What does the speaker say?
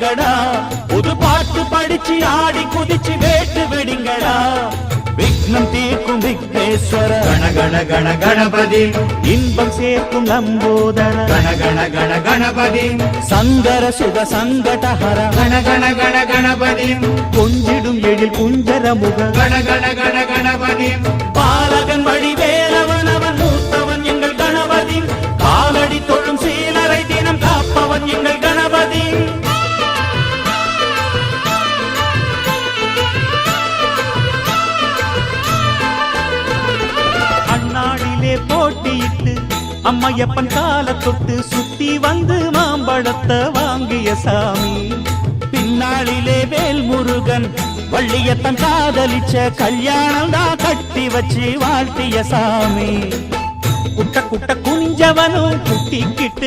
வாருங்கடா, புது பாட்டு படிச்சு ஆடி குதிச்சு வேட்டு வெடிங்கடா. விக்னம் தீர்க்கும் விக்னேஸ்வர கண கண கண கணபதி, இன்பம் சேர்க்கும் லம்போதர கண கண கண கணபதி, சங்கர சுக சங்கடஹர கண கண கண கணபதி, கொஞ்சிடும் எழில் குஞ்சர முக கண கண கண கணபதி, பாலகன் வழி வேலவன் அவன் மூத்தவன் எங்கள் கணபதி, காலடி தொழும் சீலரை தினம் காப்பவன் எங்கள் கணபதி. அண்ணாடிலே போட்டியிட்டு அம்மையப்பன் கால தொட்டு சுத்தி வந்து மாம்பழத்தை வாங்கிய சாமி. பின்னாளிலே வேல் முருகன் வள்ளியத்தன் காதலிச்ச கல்யாணம் தான் கட்டி வச்சு வாழ்த்திய சாமி. குட்ட குட்ட குனிஞ்சவனும் குட்டிக்கிட்டு